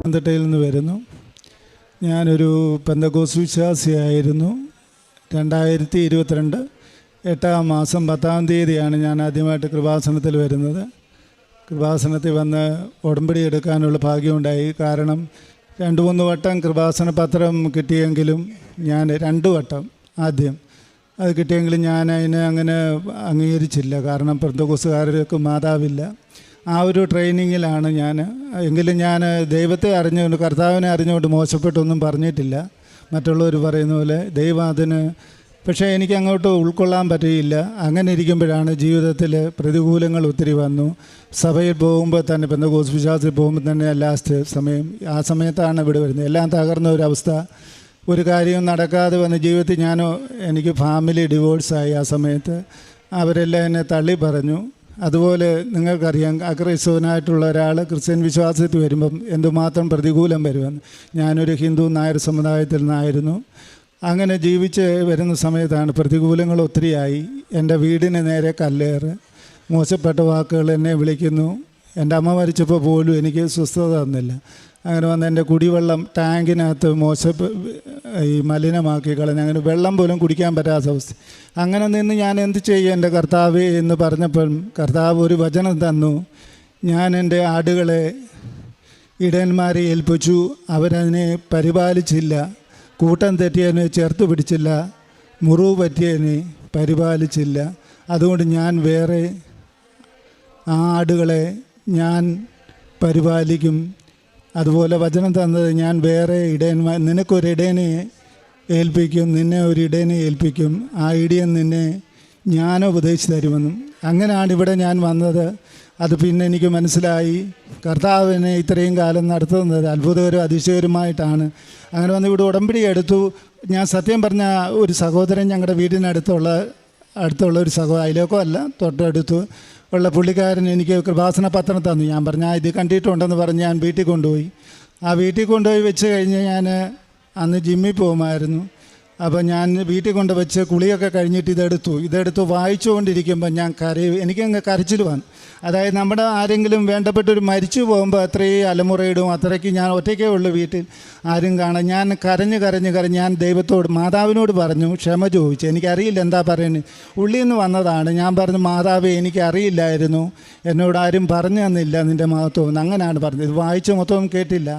പത്തനംതിട്ടയിൽ നിന്ന് വരുന്നു. ഞാനൊരു പെന്തക്കോസ്ത് വിശ്വാസിയായിരുന്നു. 2022 8-ാം മാസം 10-ാം തീയതിയാണ് ഞാൻ ആദ്യമായിട്ട് കൃപാസനത്തിൽ വരുന്നത്. കൃപാസനത്തിൽ വന്ന് ഉടമ്പടി എടുക്കാനുള്ള ഭാഗ്യമുണ്ടായി. കാരണം 2-3 വട്ടം കൃപാസന പത്രം കിട്ടിയെങ്കിലും ഞാൻ 2 വട്ടം ആദ്യം അത് കിട്ടിയെങ്കിലും ഞാൻ അതിനെ അങ്ങനെ അംഗീകരിച്ചില്ല. കാരണം പെന്തക്കോസ്തുകാർക്ക് മാതാവില്ല. ആ ഒരു ട്രെയിനിങ്ങിലാണ് ഞാൻ. എങ്കിലും ഞാൻ ദൈവത്തെ അറിഞ്ഞുകൊണ്ട്, കർത്താവിനെ അറിഞ്ഞുകൊണ്ട് മോശപ്പെട്ടൊന്നും പറഞ്ഞിട്ടില്ല. മറ്റുള്ളവർ പറയുന്ന പോലെ ദൈവം അതിന്, പക്ഷേ എനിക്ക് അങ്ങോട്ട് ഉൾക്കൊള്ളാൻ പറ്റിയില്ല. അങ്ങനെ ഇരിക്കുമ്പോഴാണ് ജീവിതത്തിൽ പ്രതികൂലങ്ങൾ ഒത്തിരി വന്നു. സഭയിൽ പോകുമ്പോൾ തന്നെ, പെന്തക്കോസ്ത് വിശ്വാസത്തിൽ പോകുമ്പോൾ തന്നെ ലാസ്റ്റ് സമയം, ആ സമയത്താണ് ഇവിടെ വരുന്നത്. എല്ലാം തകർന്ന ഒരവസ്ഥ, ഒരു കാര്യവും നടക്കാതെ വന്ന ജീവിതത്തിൽ എനിക്ക് ഫാമിലി ഡിവോഴ്സായി. ആ സമയത്ത് അവരെല്ലാം എന്നെ തള്ളി പറഞ്ഞു. അതുപോലെ നിങ്ങൾക്കറിയാം, അക്രൈസ്തവനായിട്ടുള്ള ഒരാൾ ക്രിസ്ത്യൻ വിശ്വാസത്തിൽ വരുമ്പം എന്തുമാത്രം പ്രതികൂലം വരുമെന്ന്. ഞാനൊരു ഹിന്ദു നായർ സമുദായത്തിൽ നിന്നായിരുന്നു. അങ്ങനെ ജീവിച്ച് വരുന്ന സമയത്താണ് പ്രതികൂലങ്ങൾ ഒത്തിരിയായി. എൻ്റെ വീടിന് നേരെ കല്ലേറ്, മോശപ്പെട്ട വാക്കുകൾ എന്നെ വിളിക്കുന്നു. എൻ്റെ അമ്മ മരിച്ചപ്പോൾ പോലും എനിക്ക് സ്വസ്ഥത തന്നില്ല. അങ്ങനെ വന്ന് എൻ്റെ കുടിവെള്ളം ടാങ്കിനകത്ത് മലിനമാക്കി കളഞ്ഞ്, അങ്ങനെ വെള്ളം പോലും കുടിക്കാൻ പറ്റാത്ത അവസ്ഥ. അങ്ങനെ നിന്ന് ഞാൻ എന്ത് ചെയ്യും എൻ്റെ കർത്താവേ എന്ന് പറഞ്ഞപ്പം കർത്താവ് ഒരു വചനം തന്നു. ഞാൻ എൻ്റെ ആടുകളെ ഇടയന്മാരെ ഏൽപ്പിച്ചു, അവരതിനെ പരിപാലിച്ചില്ല. കൂട്ടം തെറ്റിയതിനെ ചേർത്ത് പിടിച്ചില്ല, മുറിവ് പറ്റിയതിനെ പരിപാലിച്ചില്ല. അതുകൊണ്ട് ഞാൻ വേറെ ആ ആടുകളെ ഞാൻ പരിപാലിക്കും. അതുപോലെ വചനം തന്നത്, ഞാൻ വേറെ നിനക്കൊരിടയനെ ഏൽപ്പിക്കും, നിന്നെ ഒരു ഇടയനെ ഏൽപ്പിക്കും, ആ ഇടയൻ നിന്നെ ഞാൻ ഉപദേശിച്ച് തരുമെന്നും. അങ്ങനെയാണ് ഇവിടെ ഞാൻ വന്നത്. അത് പിന്നെ എനിക്ക് മനസ്സിലായി, കർത്താവിനെ ഇത്രയും കാലം നടത്തുന്നത് അത്ഭുതകരവും അതിശയകരമായിട്ടാണ്. അങ്ങനെ വന്ന് ഇവിടെ ഉടമ്പടി എടുത്തു. ഞാൻ സത്യം പറഞ്ഞ ഒരു സഹോദരൻ, ഞങ്ങളുടെ വീടിനടുത്തുള്ള ഒരു അയലോക്കോ അല്ല, തൊട്ടടുത്ത് ഉള്ള പുള്ളിക്കാരൻ എനിക്ക് കൃപാസന പത്രം തന്നു. ഞാൻ പറഞ്ഞാൽ ഇത് കണ്ടിട്ടുണ്ടെന്ന് പറഞ്ഞ് ഞാൻ വീട്ടിൽ കൊണ്ടുപോയി. ആ വീട്ടിൽ കൊണ്ടുപോയി വെച്ച് കഴിഞ്ഞ് ഞാൻ അന്ന് ജിമ്മിൽ പോകുമായിരുന്നു. അപ്പോൾ ഞാൻ വീട്ടിൽ കൊണ്ട് വെച്ച് കുളിയൊക്കെ കഴിഞ്ഞിട്ട് ഇതെടുത്തു വായിച്ചുകൊണ്ടിരിക്കുമ്പോൾ ഞാൻ എനിക്കങ്ങ് കരച്ചിൽ വന്നു. അതായത് നമ്മുടെ ആരെങ്കിലും വേണ്ടപ്പെട്ടൊരു മരിച്ചു പോകുമ്പോൾ അത്രയും അലമുറയിടും, അത്രയ്ക്ക് ഞാൻ ഒറ്റയ്ക്കേ ഉള്ളൂ വീട്ടിൽ, ആരും കാണാൻ. ഞാൻ കരഞ്ഞ് ഞാൻ ദൈവത്തോട്, മാതാവിനോട് പറഞ്ഞു, ക്ഷമ ചോദിച്ചു. എനിക്കറിയില്ല എന്താ പറയുന്നത്, ഉള്ളിൽ നിന്ന് വന്നതാണ്. ഞാൻ പറഞ്ഞു, മാതാവേ എനിക്കറിയില്ലായിരുന്നു, എന്നോട് ആരും പറഞ്ഞു തന്നില്ല നിൻ്റെ മഹത്വം. അങ്ങനെയാണ് പറഞ്ഞത്. ഇത് വായിച്ച് മൊത്തം കേട്ടില്ല.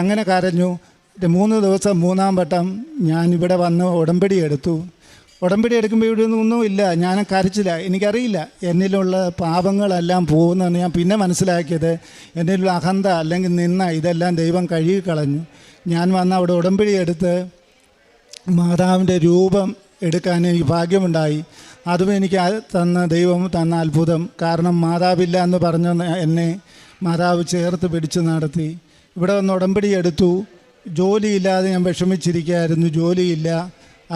അങ്ങനെ കരഞ്ഞു. 3 ദിവസം 3-ാം വട്ടം ഞാനിവിടെ വന്ന് ഉടമ്പടി എടുത്തു. ഉടമ്പടി എടുക്കുമ്പോൾ ഇവിടെ ഒന്നുമില്ല, ഞാൻ കരച്ചില്ല. എനിക്കറിയില്ല എന്നിലുള്ള പാപങ്ങളെല്ലാം പോകുന്നതെന്ന് ഞാൻ പിന്നെ മനസ്സിലാക്കിയത്. എന്നിലുള്ള അഹന്ത അല്ലെങ്കിൽ ഇതെല്ലാം ദൈവം കഴുകിക്കളഞ്ഞു. ഞാൻ വന്ന് അവിടെ ഉടമ്പടി എടുത്ത് മാതാവിൻ്റെ രൂപം എടുക്കാൻ എനിക്ക് ഭാഗ്യമുണ്ടായി. അതും എനിക്ക് ദൈവം തന്ന അത്ഭുതം. കാരണം മാതാവില്ല എന്ന് പറഞ്ഞ എന്നെ മാതാവ് ചേർത്ത് പിടിച്ച് നടത്തി. ഇവിടെ വന്ന് ഉടമ്പടി എടുത്തു. ജോലിയില്ലാതെ ഞാൻ വിഷമിച്ചിരിക്കുകയായിരുന്നു, ജോലിയില്ല.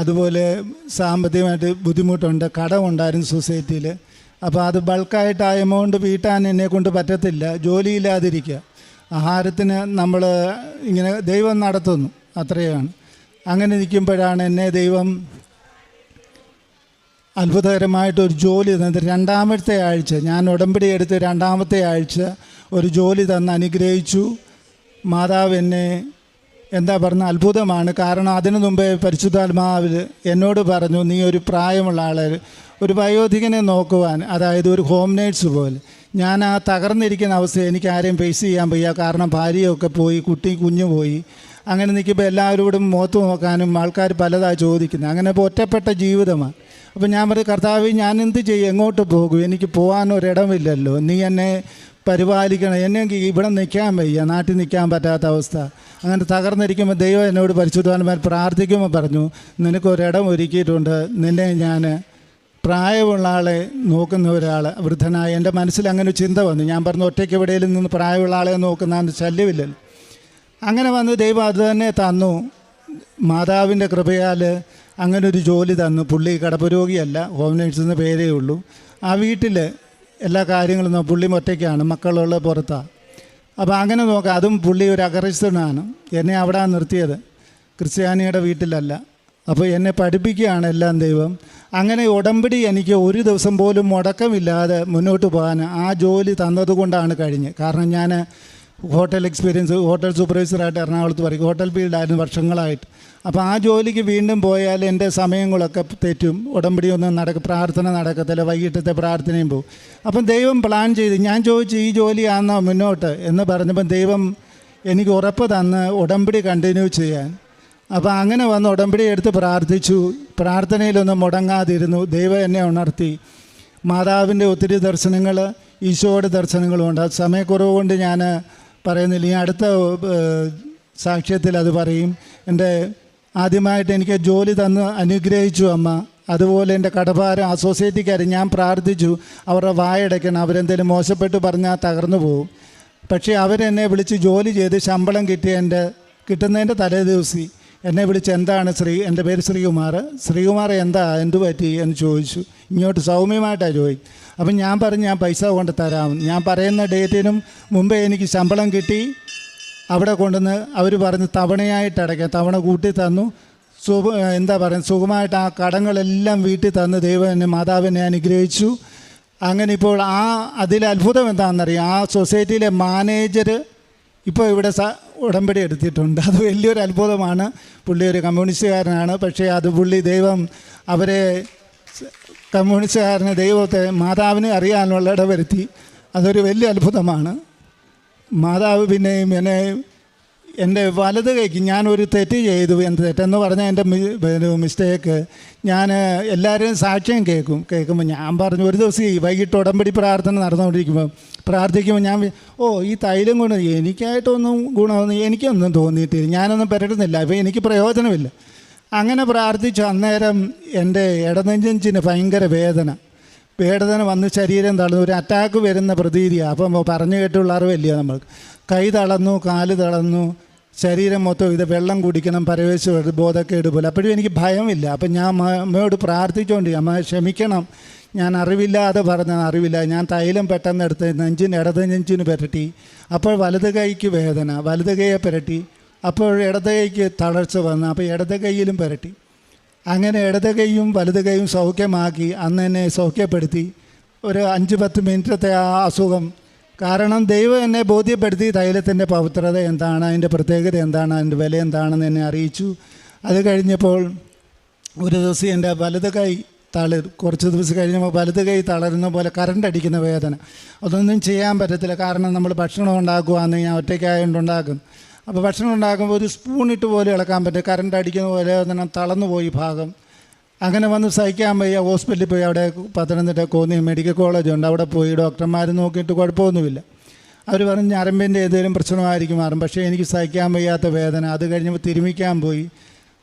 അതുപോലെ സാമ്പത്തികമായിട്ട് ബുദ്ധിമുട്ടുണ്ട്, കടമുണ്ടായിരുന്നു സൊസൈറ്റിയിൽ. അപ്പോൾ അത് ബൾക്കായിട്ട് ആ എമൗണ്ട് വീട്ടാൻ എന്നെ കൊണ്ട് പറ്റത്തില്ല, ജോലിയില്ലാതിരിക്കുക. ആഹാരത്തിന് നമ്മൾ ഇങ്ങനെ ദൈവം നടത്തുന്നു, അത്രയാണ്. അങ്ങനെ ഇരിക്കുമ്പോഴാണ് എന്നെ ദൈവം അത്ഭുതകരമായിട്ടൊരു ജോലി തന്നത്. 2-ാമത്തെ ആഴ്ച ഞാൻ ഉടമ്പടി എടുത്ത് 2-ാമത്തെ ആഴ്ച ഒരു ജോലി തന്ന് അനുഗ്രഹിച്ചു. മാതാവ് എന്നെ എന്താ പറഞ്ഞ അത്ഭുതമാണ്. കാരണം അതിനു മുമ്പേ പരിശുദ്ധാത്മാവിൽ എന്നോട് പറഞ്ഞു, നീ ഒരു പ്രായമുള്ള ആളെ, ഒരു വയോധികനെ നോക്കുവാൻ, അതായത് ഒരു ഹോം നേഴ്സ് പോലെ. ഞാൻ ആ തകർന്നിരിക്കുന്ന അവസ്ഥ എനിക്ക് ആരെയും ഫേസ് ചെയ്യാൻ വയ്യ. കാരണം ഭാര്യയൊക്കെ പോയി, കുഞ്ഞു പോയി. അങ്ങനെ നിൽക്കുമ്പോൾ എല്ലാവരോടും മുഖത്ത് നോക്കാനും ആൾക്കാർ പലതായി ചോദിക്കുന്നത്. അങ്ങനെ ഇപ്പോൾ ഒറ്റപ്പെട്ട ജീവിതമാണ്. അപ്പോൾ ഞാൻ പറയും, കർത്താവ് ഞാൻ എന്ത് ചെയ്യും, എങ്ങോട്ട് പോകും, എനിക്ക് പോകാനൊരിടമില്ലല്ലോ, നീ എന്നെ പരിപാലിക്കണം. എന്നെ ഇവിടെ നിൽക്കാൻ വയ്യ, നാട്ടിൽ നിൽക്കാൻ പറ്റാത്ത അവസ്ഥ. അങ്ങനെ തകർന്നിരിക്കുമ്പോൾ ദൈവം എന്നോട് പരിശുദ്ധാത്മാവിൽ പ്രാർത്ഥിക്കുമ്പോൾ പറഞ്ഞു, നിനക്കൊരിടം ഒരുക്കിയിട്ടുണ്ട്, നിന്നെ ഞാൻ പ്രായമുള്ള ആളെ നോക്കുന്ന ഒരാൾ, വൃദ്ധനായ. എൻ്റെ മനസ്സിൽ അങ്ങനെ ചിന്ത വന്നു. ഞാൻ പറഞ്ഞു, ഒറ്റയ്ക്ക് എവിടെയെങ്കിലും നിന്ന് പ്രായമുള്ള ആളെ നോക്കുന്ന ശല്യമില്ലല്ലോ. അങ്ങനെ വന്ന് ദൈവം അത് തന്നെ തന്നു. മാതാവിൻ്റെ കൃപയാൽ അങ്ങനൊരു ജോലി തന്നു. പുള്ളി കിടപ്പുരോഗിയല്ല, ഹോം നേഴ്സ് എന്ന പേരേ ഉള്ളൂ. ആ വീട്ടിൽ എല്ലാ കാര്യങ്ങളും പുള്ളി ഒറ്റയ്ക്കാണ്, മക്കളുള്ള പുറത്താണ്. അപ്പോൾ അങ്ങനെ നോക്കാം. അതും പുള്ളി ഒരു അക്രൈസ്തവനാണ്. എന്നെ അവിടെ നിർത്തിയത്, ക്രിസ്ത്യാനിയുടെ വീട്ടിലല്ല. അപ്പോൾ എന്നെ പഠിപ്പിക്കുകയാണ് എല്ലാം ദൈവം. അങ്ങനെ ഉടമ്പടി എനിക്ക് ഒരു ദിവസം പോലും മുടക്കമില്ലാതെ മുന്നോട്ട് പോകാൻ ആ ജോലി തന്നതുകൊണ്ടാണ് കഴിഞ്ഞ്. കാരണം ഞാൻ ഹോട്ടൽ എക്സ്പീരിയൻസ്, ഹോട്ടൽ സൂപ്പർവൈസറായിട്ട് എറണാകുളത്ത് പറയും, ഹോട്ടൽ ഫീൽഡായിരുന്നു വർഷങ്ങളായിട്ട്. അപ്പോൾ ആ ജോലിക്ക് വീണ്ടും പോയാൽ എൻ്റെ സമയങ്ങളൊക്കെ തെറ്റും, ഉടമ്പടിയൊന്നും പ്രാർത്ഥന നടക്കത്തില്ല, വൈകിട്ടത്തെ പ്രാർത്ഥനയും പോകും. അപ്പം ദൈവം പ്ലാൻ ചെയ്ത്, ഞാൻ ചോദിച്ചു ഈ ജോലിയാണോ മുന്നോട്ട് എന്ന് പറഞ്ഞപ്പം ദൈവം എനിക്ക് ഉറപ്പ് തന്ന് ഉടമ്പടി കണ്ടിന്യൂ ചെയ്യാൻ. അപ്പോൾ അങ്ങനെ വന്ന് ഉടമ്പടി എടുത്ത് പ്രാർത്ഥിച്ചു. പ്രാർത്ഥനയിലൊന്നും മുടങ്ങാതിരുന്നു. ദൈവം എന്നെ ഉണർത്തി. മാതാവിൻ്റെ ഒത്തിരി ദർശനങ്ങൾ, ഈശോയുടെ ദർശനങ്ങളുമുണ്ട്. അത് സമയക്കുറവ് കൊണ്ട് ഞാൻ പറയുന്നില്ല, ഈ അടുത്ത സാക്ഷ്യത്തിൽ അത് പറയും. എൻ്റെ ആദ്യമായിട്ട് എനിക്ക് ജോലി തന്ന് അനുഗ്രഹിച്ചു അമ്മ. അതുപോലെ എൻ്റെ കടഭാരം അസോസിയേറ്റിക്കാർ ഞാൻ പ്രാർത്ഥിച്ചു, അവരുടെ വായടയ്ക്കണം, അവരെന്തെങ്കിലും മോശപ്പെട്ട് പറഞ്ഞാൽ തകർന്നു പോകും. പക്ഷേ അവരെന്നെ വിളിച്ച് ജോലി ചെയ്ത് ശമ്പളം കിട്ടുന്നതിൻ്റെ തലേ ദിവസം എന്നെ വിളിച്ച് എന്താണ് എൻ്റെ പേര് ശ്രീകുമാർ എന്താ എന്തു പറ്റി എന്ന് ചോദിച്ചു. ഇങ്ങോട്ട് സൗമ്യമായിട്ടാണ് ചോദിക്കും. അപ്പം ഞാൻ പറഞ്ഞു ഞാൻ പൈസ കൊണ്ട് തരാം. ഞാൻ പറയുന്ന ഡേറ്റിനും മുമ്പേ എനിക്ക് ശമ്പളം കിട്ടി. അവിടെ കൊണ്ടുവന്ന് അവർ പറഞ്ഞ് തവണയായിട്ട് അടയ്ക്കാം. തവണ കൂട്ടി തന്നു. സുഖമായിട്ട് ആ കടങ്ങളെല്ലാം വീട്ടിൽ തന്ന് ദൈവം എന്നെ, മാതാവിനെ അനുഗ്രഹിച്ചു. അങ്ങനെ ഇപ്പോൾ അതിൽ അത്ഭുതം എന്താണെന്നറിയാം, ആ സൊസൈറ്റിയിലെ മാനേജർ ഇപ്പോൾ ഇവിടെ ഉടമ്പടി എടുത്തിട്ടുണ്ട്. അത് വലിയൊരു അത്ഭുതമാണ്. പുള്ളി ഒരു കമ്മ്യൂണിസ്റ്റുകാരനാണ്. പക്ഷേ അത് ദൈവം അവരെ കമ്മ്യൂണിസ്റ്റുകാരനെ ദൈവത്തെ മാതാവിനെ അറിയാനുള്ള ഇടവരുത്തി. അതൊരു വലിയ അത്ഭുതമാണ്. മാതാവ് പിന്നെയും എൻ്റെ വലത് കൈക്ക് ഞാനൊരു തെറ്റ് ചെയ്തു. എന്ത് തെറ്റെന്ന് പറഞ്ഞാൽ എൻ്റെ മിസ്റ്റേക്ക്. ഞാൻ എല്ലാവരും സാക്ഷ്യം കേൾക്കുമ്പോൾ ഞാൻ പറഞ്ഞു, ഒരു ദിവസം ഈ വൈകിട്ട് ഉടമ്പടി പ്രാർത്ഥന പ്രാർത്ഥിക്കുമ്പോൾ ഞാൻ ഈ തൈലം കൊണ്ട് എനിക്കായിട്ടൊന്നും ഗുണമൊന്നും എനിക്കൊന്നും തോന്നിയിട്ടില്ല, ഞാനൊന്നും പുരട്ടുന്നില്ല, അപ്പോൾ എനിക്ക് പ്രയോജനമില്ല. അങ്ങനെ പ്രാർത്ഥിച്ചു. അന്നേരം എൻ്റെ ഇടനെഞ്ചിന് ഭയങ്കര വേദന വന്ന് ശരീരം തളർന്നു, ഒരു അറ്റാക്ക് വരുന്ന പ്രതീതിയാണ്. അപ്പം പറഞ്ഞു കേട്ടുള്ള അറിവില്ല നമ്മൾക്ക്. കൈ തളർന്നു, കാല് തളർന്നു, ശരീരം മൊത്തം ഇത് വെള്ളം കുടിക്കണം, പരവേശ ബോധക്കേട് പോലെ. അപ്പോഴും എനിക്ക് ഭയമില്ല. അപ്പം ഞാൻ അമ്മയോട് പ്രാർത്ഥിച്ചുകൊണ്ട്, അമ്മ ക്ഷമിക്കണം, ഞാൻ അറിവില്ലാതെ അറിവില്ല. ഞാൻ തൈലം പെട്ടെന്ന് എടുത്ത് ഇടത് നെഞ്ചിന് പുരട്ടി. അപ്പോൾ വലത് കൈക്ക് വേദന, വലത് കൈയെ പുരട്ടി. അപ്പോൾ ഇടത് കൈക്ക് തളർച്ച വന്നു, അപ്പോൾ ഇടത് കൈയിലും പുരട്ടി. അങ്ങനെ ഇടത് കൈയും വലത് കൈയും സൗഖ്യമാക്കി. അന്ന് എന്നെ സൗഖ്യപ്പെടുത്തി. ഒരു 5-10 മിനിറ്റത്തെ ആ അസുഖം, കാരണം ദൈവം എന്നെ ബോധ്യപ്പെടുത്തി തൈലത്തിൻ്റെ പവിത്രത എന്താണ്, അതിൻ്റെ പ്രത്യേകത എന്താണ്, അതിൻ്റെ വില എന്താണെന്ന് എന്നെ അറിയിച്ചു. അത് കഴിഞ്ഞപ്പോൾ ഒരു ദിവസം എൻ്റെ വലത് കൈ കുറച്ച് ദിവസം കഴിഞ്ഞപ്പോൾ വലത് കൈ തളരുന്ന പോലെ കറണ്ട് അടിക്കുന്ന വേദന. അതൊന്നും ചെയ്യാൻ പറ്റത്തില്ല, കാരണം നമ്മൾ ഭക്ഷണം ഉണ്ടാക്കുകയാണെന്ന് ഞാൻ ഒറ്റയ്ക്കായതുകൊണ്ട് ഉണ്ടാക്കും. അപ്പോൾ ഭക്ഷണം ഉണ്ടാക്കുമ്പോൾ ഒരു സ്പൂണിട്ട് പോലും ഇളക്കാൻ പറ്റും, കറണ്ട് അടിക്കുന്ന പോലെ തന്നെ തളർന്നു പോയി ഭാഗം. അങ്ങനെ വന്ന് സഹിക്കാൻ വയ്യ. ഹോസ്പിറ്റലിൽ പോയി, അവിടെ പത്തനംതിട്ട കോന്നി മെഡിക്കൽ കോളേജുണ്ട്, അവിടെ പോയി ഡോക്ടർമാർ നോക്കിയിട്ട് കുഴപ്പമൊന്നുമില്ല. അവർ പറഞ്ഞ് ഞരമ്പിൻ്റെ ഏതെങ്കിലും പ്രശ്നമായിരിക്കും മാറും. പക്ഷേ എനിക്ക് സഹിക്കാൻ വയ്യാത്ത വേദന. അത് കഴിഞ്ഞപ്പോൾ തിരുമിക്കാൻ പോയി,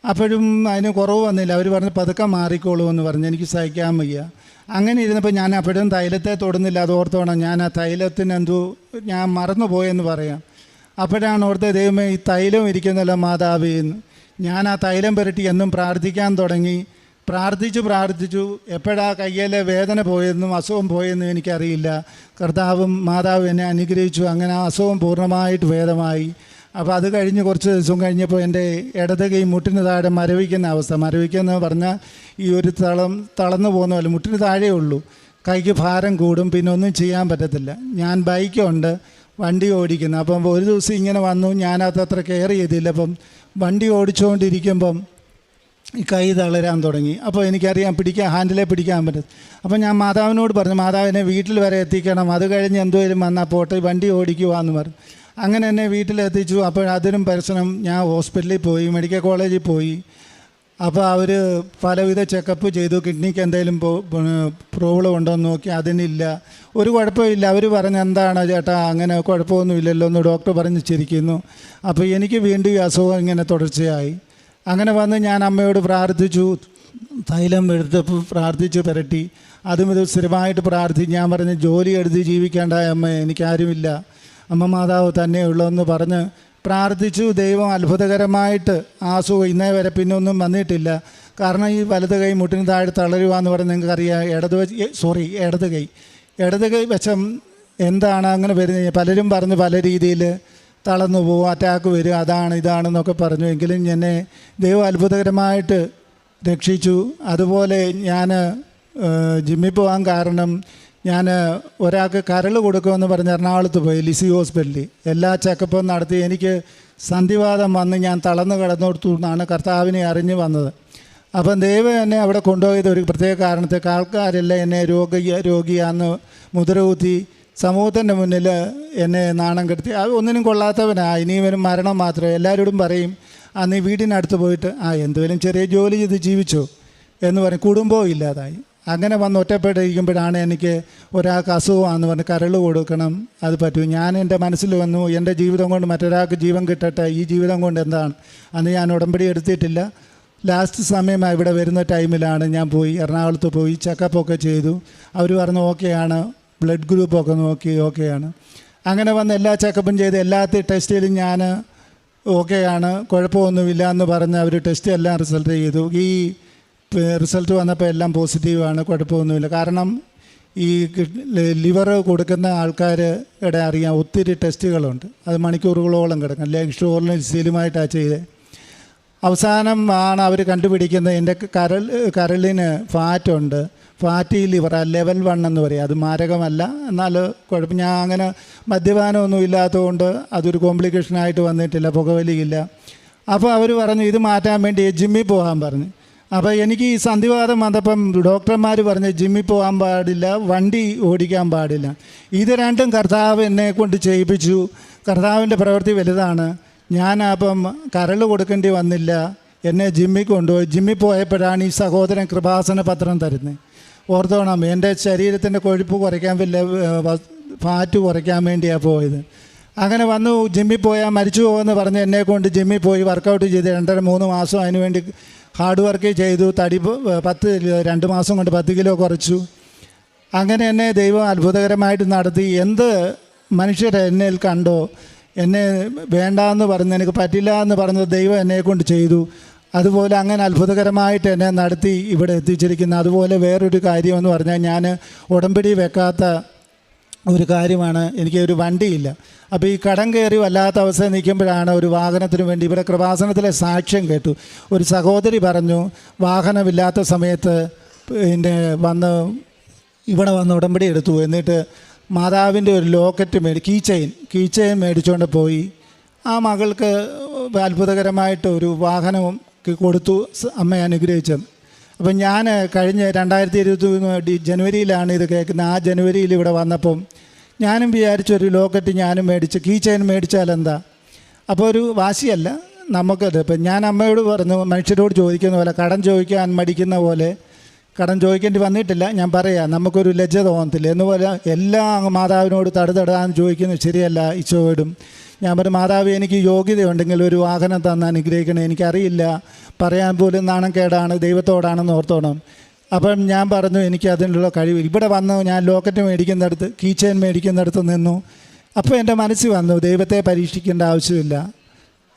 അപ്പോഴും അതിന് കുറവ് വന്നില്ല. അവർ പറഞ്ഞ് പതുക്കെ മാറിക്കോളൂ എന്ന് പറഞ്ഞ്. എനിക്ക് സഹിക്കാൻ വയ്യ. അങ്ങനെ ഇരുന്നപ്പോൾ ഞാൻ അപ്പോഴും തൈലത്തെ തൊടുന്നില്ല. അത് ഓർത്തോണം, ഞാൻ ആ തൈലത്തിന് ഞാൻ മറന്നു പോയെന്ന് പറയാം. അപ്പോഴാണ് ഓർത്ത്, ദൈവമേ ഈ തൈലം ഇരിക്കുന്നല്ലോ മാതാവേ എന്ന്. ഞാൻ ആ തൈലം പുരട്ടി എന്നും പ്രാർത്ഥിക്കാൻ തുടങ്ങി. പ്രാർത്ഥിച്ചു എപ്പോഴാ കയ്യിലെ വേദന പോയെന്നും അസുഖം പോയെന്നും എനിക്കറിയില്ല. കർത്താവും മാതാവും എന്നെ അനുഗ്രഹിച്ചു. അങ്ങനെ ആ അസുഖം പൂർണ്ണമായിട്ട് ഭേദമായി. അപ്പോൾ അത് കഴിഞ്ഞ് കുറച്ച് ദിവസം കഴിഞ്ഞപ്പോൾ എൻ്റെ ഇടത് കൈ മുട്ടിന് താഴെ മരവിക്കുന്ന അവസ്ഥ. മരവിക്കുന്ന പറഞ്ഞാൽ ഈ ഒരു തളർന്നു പോകുന്ന പോലെ മുട്ടിന് താഴെ ഉള്ളൂ. കൈക്ക് ഭാരം കൂടും, പിന്നെ ഒന്നും ചെയ്യാൻ പറ്റത്തില്ല. ഞാൻ ബൈക്കുണ്ട്, വണ്ടി ഓടിക്കുന്നു. അപ്പം ഒരു ദിവസം ഇങ്ങനെ വന്നു, ഞാനത് അത്ര കെയർ ചെയ്തില്ല. അപ്പം വണ്ടി ഓടിച്ചുകൊണ്ടിരിക്കുമ്പം ഈ കൈ തളരാൻ തുടങ്ങി. അപ്പോൾ എനിക്കറിയാം ഹാൻഡിലെ പിടിക്കാൻ പറ്റും. അപ്പോൾ ഞാൻ മാതാവിനോട് പറഞ്ഞു, മാതാവിനെ വീട്ടിൽ വരെ എത്തിക്കണം, അത് കഴിഞ്ഞ് എന്തെങ്കിലും വന്നാൽ പോട്ടെ, വണ്ടി ഓടിക്കുവാന്ന് പറഞ്ഞു. അങ്ങനെ എന്നെ വീട്ടിലെത്തിച്ചു. അപ്പോൾ അതിനും പ്രശ്നം, ഞാൻ ഹോസ്പിറ്റലിൽ പോയി, മെഡിക്കൽ കോളേജിൽ പോയി. അപ്പോൾ അവർ പലവിധ ചെക്കപ്പ് ചെയ്തു. കിഡ്നിക്ക് എന്തെങ്കിലും പ്രോബ്ലം ഉണ്ടോ എന്ന് നോക്കി, അതിനില്ല, ഒരു കുഴപ്പമില്ല. അവർ പറഞ്ഞ് എന്താണ് ചേട്ടാ അങ്ങനെ കുഴപ്പമൊന്നുമില്ലല്ലോ എന്ന് ഡോക്ടർ പറഞ്ഞ് ചിരിക്കുന്നു. അപ്പോൾ എനിക്ക് വീണ്ടും ഈ അസുഖം ഇങ്ങനെ തുടർച്ചയായി. അങ്ങനെ വന്ന് ഞാൻ അമ്മയോട് പ്രാർത്ഥിച്ചു, തൈലം എടുത്തപ്പോൾ പ്രാർത്ഥിച്ചു പുരട്ടി. അതും ഇത് സ്ഥിരമായിട്ട് പ്രാർത്ഥിച്ചു. ഞാൻ പറഞ്ഞ് ജോലി എടുത്ത് ജീവിക്കേണ്ടായ അമ്മ, എനിക്കാരുമില്ല, അമ്മ മാതാവ് തന്നെ ഉള്ളതെന്ന് പറഞ്ഞ് പ്രാർത്ഥിച്ചു. ദൈവം അത്ഭുതകരമായിട്ട് ആ അസുഖം ഇന്നേ വരെ പിന്നെ ഒന്നും വന്നിട്ടില്ല. കാരണം ഈ വലത് കൈ മുട്ടിന് താഴെ തളരുവാന്ന് പറഞ്ഞ് നിങ്ങൾക്കറിയാം. ഇടത് കൈ വശം എന്താണ് അങ്ങനെ വരുന്നത്, പലരും പറഞ്ഞ് പല രീതിയിൽ തളർന്നു പോകും, അറ്റാക്ക് വരും, അതാണ് ഇതാണെന്നൊക്കെ പറഞ്ഞു. എങ്കിലും എന്നെ ദൈവം അത്ഭുതകരമായിട്ട് രക്ഷിച്ചു. അതുപോലെ ഞാൻ ജിമ്മിൽ പോകാൻ കാരണം, ഞാൻ ഒരാൾക്ക് കരൾ കൊടുക്കുമെന്ന് പറഞ്ഞ് എറണാകുളത്ത് പോയി ലിസി ഹോസ്പിറ്റലിൽ എല്ലാ ചെക്കപ്പും നടത്തി. എനിക്ക് സന്ധിവാതം വന്ന് ഞാൻ തളർന്ന് കിടന്നിടത്തു നിന്നാണ് കർത്താവിനെ അറിഞ്ഞ് വന്നത്. അപ്പം ദൈവം എന്നെ അവിടെ കൊണ്ടുപോയത് ഒരു പ്രത്യേക കാരണത്തേക്ക് ആൾക്കാരെല്ലാം എന്നെ രോഗിയാന്ന് മുദ്രകുത്തി സമൂഹത്തിൻ്റെ മുന്നിൽ എന്നെ നാണം കെടുത്തി. അത് ഒന്നിനും കൊള്ളാത്തവനാണ്, ഇനിയും മരണം മാത്രമേ. എല്ലാവരോടും പറയും നീ വീടിനടുത്ത് പോയിട്ട് എന്തെങ്കിലും ചെറിയ ജോലി ചെയ്ത് ജീവിച്ചോ എന്ന് പറയും. കുടുംബവും ഇല്ലാതായി. അങ്ങനെ വന്ന് ഒറ്റപ്പെട്ടിരിക്കുമ്പോഴാണ് എനിക്ക് ഒരാൾക്ക് അസുഖമാണെന്ന് പറഞ്ഞ് കരൾ കൊടുക്കണം, അത് പറ്റും. ഞാൻ എൻ്റെ മനസ്സിൽ വന്നു, എൻ്റെ ജീവിതം കൊണ്ട് മറ്റൊരാൾക്ക് ജീവൻ കിട്ടട്ടെ, ഈ ജീവിതം കൊണ്ട് എന്താണ്. അന്ന് ഞാൻ ഉടമ്പടി എടുത്തിട്ടില്ല. ലാസ്റ്റ് സമയമായി ഇവിടെ വരുന്ന ടൈമിലാണ് ഞാൻ പോയി എറണാകുളത്ത് പോയി ചെക്കപ്പൊക്കെ ചെയ്തു. അവർ പറഞ്ഞു ഓക്കെയാണ്, ബ്ലഡ് ഗ്രൂപ്പൊക്കെ നോക്കി ഓക്കെയാണ്. അങ്ങനെ വന്ന് എല്ലാ ചെക്കപ്പും ചെയ്ത് എല്ലാത്തിനും ടെസ്റ്റിലും ഞാൻ ഓക്കെയാണ്, കുഴപ്പമൊന്നുമില്ല എന്ന് പറഞ്ഞ് അവർ ടെസ്റ്റ് എല്ലാം റിസൾട്ട് ചെയ്തു. ഈ റിസൾട്ട് വന്നപ്പോൾ എല്ലാം പോസിറ്റീവാണ്, കുഴപ്പമൊന്നുമില്ല. കാരണം ഈ ലിവർ കൊടുക്കുന്ന ആൾക്കാരുടെ അറിയാം ഒത്തിരി ടെസ്റ്റുകളുണ്ട്, അത് മണിക്കൂറുകളോളം കിടക്കും. അല്ലെങ്കിൽ സീലുമായിട്ടാണ് ചെയ്തത്. അവസാനം ആണ് അവർ കണ്ടുപിടിക്കുന്നത് എൻ്റെ കരളിന് ഫാറ്റുണ്ട്, ഫാറ്റി ലിവർ, ലെവൽ 1 എന്ന് പറയും. അത് മാരകമല്ല, എന്നാൽ കുഴപ്പം. ഞാൻ അങ്ങനെ മദ്യപാനമൊന്നും ഇല്ലാത്തതുകൊണ്ട് അതൊരു കോംപ്ലിക്കേഷനായിട്ട് വന്നിട്ടില്ല, പുകവലിയില്ല. അപ്പോൾ അവർ പറഞ്ഞു ഇത് മാറ്റാൻ വേണ്ടി ജിമ്മിൽ പോകാൻ പറഞ്ഞു. അപ്പോൾ എനിക്ക് ഈ സന്ധിവാതം വന്നപ്പം ഡോക്ടർമാർ പറഞ്ഞ് ജിമ്മിൽ പോകാൻ പാടില്ല, വണ്ടി ഓടിക്കാൻ പാടില്ല. ഇത് രണ്ടും കർത്താവ് എന്നെ കൊണ്ട് ചെയ്യിപ്പിച്ചു. കർത്താവിൻ്റെ പ്രവൃത്തി വലുതാണ്. ഞാൻ അപ്പം കരൾ കൊടുക്കേണ്ടി വന്നില്ല, എന്നെ ജിമ്മിൽ കൊണ്ടുപോയി. ജിമ്മിൽ പോയപ്പോഴാണ് ഈ സഹോദരൻ കൃപാസന പത്രം തരുന്നത്. ഓർത്തോണം, എൻ്റെ ശരീരത്തിൻ്റെ കൊഴുപ്പ് കുറയ്ക്കാൻ ഫാറ്റ് കുറയ്ക്കാൻ വേണ്ടിയാണ് പോയത്. അങ്ങനെ വന്നു, ജിമ്മിൽ പോയാൽ മരിച്ചു പോകുമെന്ന് പറഞ്ഞ് എന്നെ കൊണ്ട് ജിമ്മിൽ പോയി വർക്കൗട്ട് ചെയ്ത് 2-3 മാസം അതിന് വേണ്ടി ഹാർഡ് വർക്ക് ചെയ്തു. തടി 2 മാസം കൊണ്ട് 10 കിലോ കുറച്ചു. അങ്ങനെ എന്നെ ദൈവം അത്ഭുതകരമായിട്ട് നടത്തി. എന്ത് മനുഷ്യരെ എന്നിൽ കണ്ടോ, എന്നെ വേണ്ടാന്ന് പറഞ്ഞ് എനിക്ക് പറ്റില്ല എന്ന് പറഞ്ഞത് ദൈവം എന്നെ കൊണ്ട് ചെയ്തു. അതുപോലെ അങ്ങനെ അത്ഭുതകരമായിട്ട് എന്നെ നടത്തി ഇവിടെ എത്തിച്ചിരിക്കുന്നു. അതുപോലെ വേറൊരു കാര്യമെന്ന് പറഞ്ഞാൽ, ഞാൻ ഉടമ്പടി വെക്കാത്ത ഒരു കാര്യമാണ്, എനിക്ക് ഒരു വണ്ടിയില്ല. അപ്പോൾ ഈ കടം കയറി വല്ലാത്ത അവസ്ഥ നിൽക്കുമ്പോഴാണ് ഒരു വാഹനത്തിന് വേണ്ടി ഇവിടെ കൃപാസനത്തിലെ സാക്ഷ്യം കേട്ടു. ഒരു സഹോദരി പറഞ്ഞു വാഹനമില്ലാത്ത സമയത്ത് പിന്നെ ഇവിടെ വന്ന് ഉടമ്പടി എടുത്തു. എന്നിട്ട് മാതാവിൻ്റെ ഒരു ലോക്കറ്റ് കീ ചെയിൻ മേടിച്ചുകൊണ്ട് പോയി. ആ മകൾക്ക് അത്ഭുതകരമായിട്ട് ഒരു വാഹനവും കൊടുത്തു, അമ്മയെ അനുഗ്രഹിച്ചത്. അപ്പം ഞാൻ കഴിഞ്ഞ 2023 ജനുവരിയിലാണ് ഇത് കേൾക്കുന്നത്. ആ ജനുവരിയിൽ ഇവിടെ വന്നപ്പം ഞാനും വിചാരിച്ചൊരു ലോക്കറ്റ് ഞാനും മേടിച്ച്, കീ ചെയിൻ മേടിച്ചാലെന്താ. അപ്പോൾ ഒരു വാശിയല്ല നമുക്കത്. ഇപ്പം ഞാൻ അമ്മയോട് പറഞ്ഞു, മനുഷ്യരോട് ചോദിക്കുന്ന പോലെ, കടം ചോദിക്കാൻ മടിക്കുന്ന പോലെ കടം ചോദിക്കേണ്ടി വന്നിട്ടില്ല. ഞാൻ പറയാം, നമുക്കൊരു ലജ്ജ തോന്നത്തില്ല എന്നുപോലെ എല്ലാ മാതാവിനോട് തടുതടാന്ന് ചോദിക്കുന്നത് ശരിയല്ല. ഈശോയോടും ഞാൻ പറഞ്ഞു, മാതാവ് എനിക്ക് യോഗ്യതയുണ്ടെങ്കിൽ ഒരു വാഹനം തന്ന് അനുഗ്രഹിക്കണം, എനിക്കറിയില്ല, പറയാൻ പോലും നാണക്കേടാണ്, ദൈവത്തോടാണെന്ന് ഓർത്തോണം. അപ്പം ഞാൻ പറഞ്ഞു എനിക്ക് അതിനുള്ള കഴിവ്. ഇവിടെ വന്നു ഞാൻ ലോക്കറ്റ് മേടിക്കുന്നിടത്ത്, കീ ചെയിൻ മേടിക്കുന്നിടത്ത് നിന്നു. അപ്പോൾ എൻ്റെ മനസ്സിൽ വന്നു ദൈവത്തെ പരീക്ഷിക്കേണ്ട ആവശ്യമില്ല,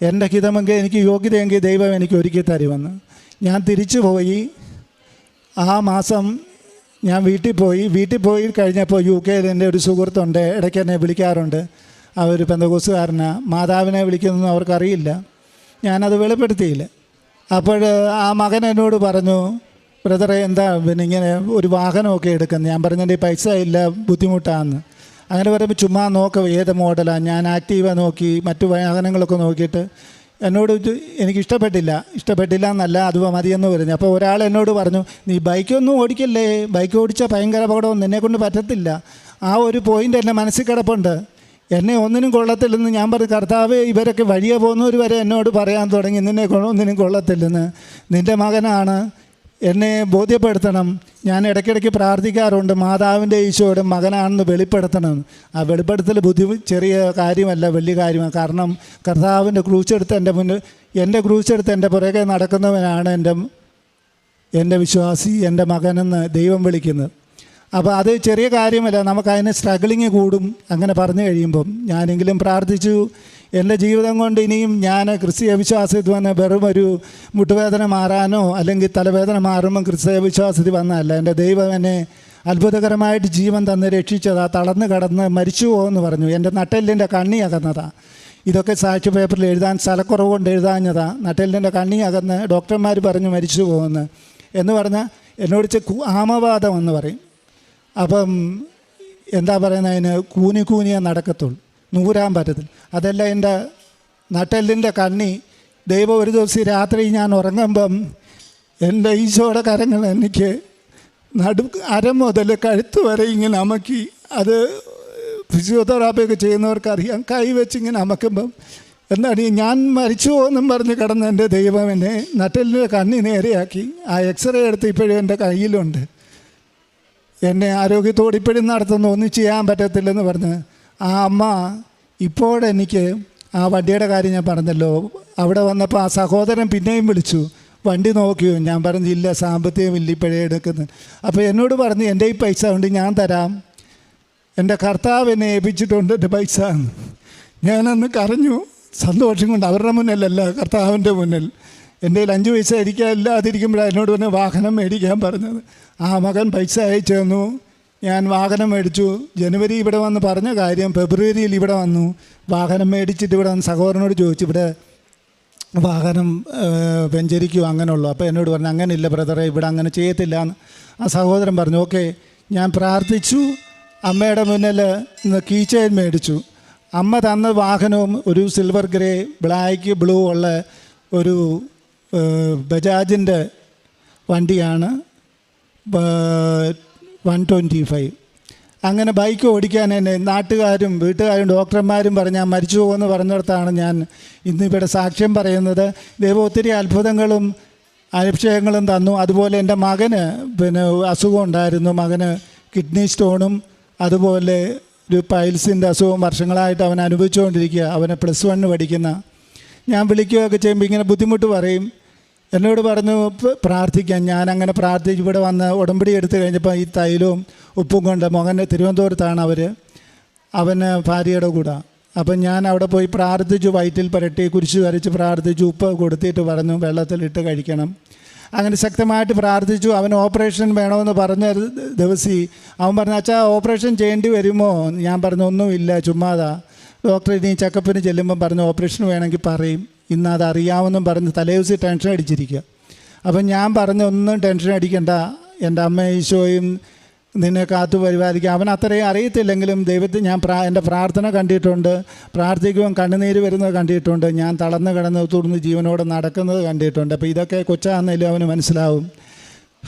എൻ്റെ ഹിതമെങ്കിൽ എനിക്ക് യോഗ്യതയെങ്കിൽ ദൈവം എനിക്ക് ഒരുക്കി തരുമെന്ന്. ഞാൻ തിരിച്ചു പോയി. ആ മാസം ഞാൻ വീട്ടിൽ പോയി കഴിഞ്ഞപ്പോൾ UK എൻ്റെ ഒരു സുഹൃത്തുണ്ട്, ഇടയ്ക്ക് എന്നെ വിളിക്കാറുണ്ട്. അവർ പെന്തക്കോസ്തുകാരനാണ്. മാതാവിനെ വിളിക്കുന്നൊന്നും അവർക്കറിയില്ല. ഞാനത് വെളിപ്പെടുത്തിയില്ല. അപ്പോൾ ആ മകൻ എന്നോട് പറഞ്ഞു, ബ്രദറെ എന്താ പിന്നെ ഇങ്ങനെ ഒരു വാഹനമൊക്കെ എടുക്കുന്നത്. ഞാൻ പറഞ്ഞതിൻ്റെ പൈസ ഇല്ല, ബുദ്ധിമുട്ടാണെന്ന്. അങ്ങനെ പറയുമ്പോൾ ചുമ്മാ ഏത് മോഡലാണ്. ഞാൻ ആക്റ്റീവ നോക്കി, മറ്റു വാഹനങ്ങളൊക്കെ നോക്കിയിട്ട് എന്നോട് ഇഷ്ടപ്പെട്ടില്ല എന്നല്ല, അത് മതിയെന്ന് പറഞ്ഞു. അപ്പോൾ ഒരാൾ എന്നോട് പറഞ്ഞു, നീ ബൈക്കൊന്നും ഓടിക്കല്ലേ, ബൈക്ക് ഓടിച്ചാൽ ഭയങ്കര അപകടം, നിന്നെക്കൊണ്ട് പറ്റത്തില്ല. ആ ഒരു പോയിൻ്റ് എൻ്റെ മനസ്സിൽ കിടപ്പുണ്ട്. എന്നെ ഒന്നിനും കൊള്ളത്തില്ലെന്ന് ഞാൻ പറഞ്ഞു. കർത്താവ്, ഇവരൊക്കെ വഴിയെ പോകുന്നവർ വരെ എന്നോട് പറയാൻ തുടങ്ങി, നിന്നെ ഒന്നിനും കൊള്ളത്തില്ലെന്ന്, നിൻ്റെ മകനാണ്, എന്നെ ബോധ്യപ്പെടുത്തണം. ഞാൻ ഇടയ്ക്കിടയ്ക്ക് പ്രാർത്ഥിക്കാറുണ്ട്, മാതാവിൻ്റെ ഈശോയുടെ മകനാണെന്ന് വെളിപ്പെടുത്തണം. ആ വെളിപ്പെടുത്തൽ ചെറിയ കാര്യമല്ല, വലിയ കാര്യമാണ്. കാരണം കർത്താവിൻ്റെ ക്രൂശെടുത്ത് എൻ്റെ ക്രൂശെടുത്ത് എൻ്റെ പുറകെ നടക്കുന്നവനാണ് എൻ്റെ വിശ്വാസി, എൻ്റെ മകനെന്ന് ദൈവം വിളിക്കുന്നത്. അപ്പോൾ അത് ചെറിയ കാര്യമല്ല, നമുക്കതിന് സ്ട്രഗിളിങ് കൂടും. അങ്ങനെ പറഞ്ഞു കഴിയുമ്പം ഞാനെങ്കിലും പ്രാർത്ഥിച്ചു, എൻ്റെ ജീവിതം കൊണ്ട് ഇനിയും ഞാൻ ക്രിസ്തീയ വിശ്വാസത്തിൽ വന്ന് വെറും ഒരു മുട്ടുവേദന മാറാനോ അല്ലെങ്കിൽ തലവേദന മാറുമ്പം ക്രിസ്തീയ വിശ്വാസത്തിൽ വന്നതല്ല. എൻ്റെ ദൈവം എന്നെ അത്ഭുതകരമായിട്ട് ജീവൻ തന്ന് രക്ഷിച്ചതാ. തളർന്ന് കടന്ന് മരിച്ചു പോകുമെന്ന് പറഞ്ഞു. എൻ്റെ നട്ടെല്ലിൻ്റെ കണ്ണി അകന്നതാണ്. ഇതൊക്കെ സാക്ഷി പേപ്പറിൽ എഴുതാൻ സ്ഥലക്കുറവ് കൊണ്ട് എഴുതാഞ്ഞതാണ്. നട്ടെല്ലിൻ്റെ കണ്ണി അകന്ന് ഡോക്ടർമാർ പറഞ്ഞു മരിച്ചു പോകുമെന്ന്. എന്ന് പറഞ്ഞാൽ എന്നോട് ആമവാദം എന്ന് പറയും. അപ്പം എന്താ പറയുന്നതിന് കൂനിയേ നടക്കത്തുള്ളൂ, നൂരാൻ പറ്റത്തില്ല. അതെല്ലാം എൻ്റെ നട്ടെല്ലിൻ്റെ കണ്ണി. ദൈവം ഒരു ദിവസം രാത്രി ഞാൻ ഉറങ്ങുമ്പം എൻ്റെ ഈശോയുടെ കരങ്ങൾ എനിക്ക് അര മുതൽ കഴുത്ത് വരെ ഇങ്ങനെ അമക്കി. അത് ഫിസിയോതെറാപ്പിയൊക്കെ ചെയ്യുന്നവർക്കറിയാം. കൈവച്ച് ഇങ്ങനെ അമക്കുമ്പം എന്താണ് ഞാൻ മരിച്ചു പോകുമെന്നും പറഞ്ഞ് കിടന്ന എൻ്റെ ദൈവം എന്നെ നട്ടെല്ലിൻ്റെ കണ്ണി നേരെയാക്കി. ആ എക്സ്റേ എടുത്ത് ഇപ്പോഴും എൻ്റെ കയ്യിലുണ്ട്. എന്നെ ആരോഗ്യത്തോടെ ഇപ്പോഴും നടത്തുന്നു, ഒന്നും ചെയ്യാൻ പറ്റത്തില്ലെന്ന് പറഞ്ഞ് ആ അമ്മ ഇപ്പോഴെനിക്ക് ആ വണ്ടിയുടെ കാര്യം ഞാൻ പറഞ്ഞല്ലോ, അവിടെ വന്നപ്പോൾ ആ സഹോദരൻ പിന്നെയും വിളിച്ചു, വണ്ടി നോക്കിയോ? ഞാൻ പറഞ്ഞു ഇല്ല, സാമ്പത്തികം ഇല്ല, ഇപ്പോഴേ എടുക്കുന്നത്. അപ്പോൾ എന്നോട് പറഞ്ഞു എൻ്റെ ഈ പൈസ കൊണ്ട് ഞാൻ തരാം, എൻ്റെ കർത്താവ് എന്നെ ഏൽപ്പിച്ചിട്ടുണ്ട് എൻ്റെ പൈസ. ഞാനന്ന് കരഞ്ഞു, സന്തോഷം കൊണ്ട്. അവരുടെ മുന്നിലല്ല, കർത്താവിൻ്റെ മുന്നിൽ. എൻ്റെ കയ്യിൽ 5 പൈസ ഇല്ലാതിരിക്കുമ്പോഴാണ് എന്നോട് തന്നെ വാഹനം മേടിക്കാൻ പറഞ്ഞത്. ആ മകൻ പൈസ അയച്ചു തന്നു, ഞാൻ വാഹനം മേടിച്ചു. ജനുവരി ഇവിടെ വന്ന് പറഞ്ഞ കാര്യം ഫെബ്രുവരിയിൽ ഇവിടെ വന്നു, വാഹനം മേടിച്ചിട്ട് ഇവിടെ വന്ന് സഹോദരനോട് ചോദിച്ചു, ഇവിടെ വാഹനം വെഞ്ചരിക്കും അങ്ങനെയുള്ളൂ. അപ്പോൾ എന്നോട് പറഞ്ഞു അങ്ങനെയില്ല ബ്രദറെ, ഇവിടെ അങ്ങനെ ചെയ്യത്തില്ല എന്ന്. ആ സഹോദരൻ പറഞ്ഞു ഓക്കെ. ഞാൻ പ്രാർത്ഥിച്ചു, അമ്മയുടെ മുന്നിൽ കീ ചെയിൻ മേടിച്ചു. അമ്മ തന്ന വാഹനവും ഒരു സിൽവർ ഗ്രേ ബ്ലാക്ക് ബ്ലൂ ഉള്ള ഒരു ബജാജിൻ്റെ വണ്ടിയാണ്, 125. അങ്ങനെ ബൈക്ക് ഓടിക്കാൻ എന്നെ നാട്ടുകാരും വീട്ടുകാരും ഡോക്ടർമാരും പറഞ്ഞ് ഞാൻ മരിച്ചു പോകുമെന്ന് പറഞ്ഞിടത്താണ് ഞാൻ ഇന്നിവിടെ സാക്ഷ്യം പറയുന്നത്. ദൈവം ഒത്തിരി അത്ഭുതങ്ങളും അഭിഷേകങ്ങളും തന്നു. അതുപോലെ എൻ്റെ മകന് അസുഖം ഉണ്ടായിരുന്നു. മകന് കിഡ്നി സ്റ്റോണും അതുപോലെ ഒരു പൈൽസിൻ്റെ അസുഖം വർഷങ്ങളായിട്ട് അവൻ അനുഭവിച്ചുകൊണ്ടിരിക്കുക. അവനെ +1 പഠിക്കുന്ന. ഞാൻ വിളിക്കുകയൊക്കെ ചെയ്യുമ്പോൾ ഇങ്ങനെ ബുദ്ധിമുട്ട് പറയും. എന്നോട് പറഞ്ഞു പ്രാർത്ഥിക്കാൻ. ഞാനങ്ങനെ പ്രാർത്ഥിച്ച് ഇവിടെ വന്ന് ഉടമ്പടി എടുത്തു കഴിഞ്ഞപ്പോൾ ഈ തൈലവും ഉപ്പും കൊണ്ട് മകൻ്റെ തിരുവനന്തപുരത്താണ് അവന് ഭാര്യയുടെ കൂടെ. അപ്പം ഞാൻ അവിടെ പോയി പ്രാർത്ഥിച്ചു, വയറ്റിൽ പുരട്ടി കുരിശ് വരച്ച് പ്രാർത്ഥിച്ചു, ഉപ്പ് കൊടുത്തിട്ട് പറഞ്ഞു വെള്ളത്തിലിട്ട് കഴിക്കണം. അങ്ങനെ ശക്തമായിട്ട് പ്രാർത്ഥിച്ചു. അവന് ഓപ്പറേഷൻ വേണമെന്ന് പറഞ്ഞ ദിവസം അവൻ പറഞ്ഞു അച്ഛാ ഓപ്പറേഷൻ ചെയ്യേണ്ടി വരുമോ? ഞാൻ പറഞ്ഞു ഒന്നുമില്ല, ചുമ്മാതാ. ഡോക്ടർ ഇനി ചെക്കപ്പിന് ചെല്ലുമ്പം പറഞ്ഞു ഓപ്പറേഷൻ വേണമെങ്കിൽ പറയും, ഇന്ന് അത് അറിയാമെന്നും പറഞ്ഞ് തലേദിവസം ടെൻഷൻ അടിച്ചിരിക്കുക. അപ്പം ഞാൻ പറഞ്ഞു ഒന്നും ടെൻഷൻ അടിക്കണ്ട, എൻ്റെ അമ്മ ഈശോയും നിന്നെ കാത്തു പരിപാലിക്കുക. അവൻ അത്രയും അറിയത്തില്ലെങ്കിലും ദൈവത്തിൽ ഞാൻ എൻ്റെ പ്രാർത്ഥന കണ്ടിട്ടുണ്ട്, പ്രാർത്ഥിക്കുവാൻ കണ്ണുനീര് വരുന്നത് കണ്ടിട്ടുണ്ട്, ഞാൻ തളർന്ന് കിടന്ന് തുറന്ന് ജീവനോടെ നടക്കുന്നത് കണ്ടിട്ടുണ്ട്. അപ്പോൾ ഇതൊക്കെ കൊച്ചാണെന്നേലും അവന് മനസ്സിലാവും.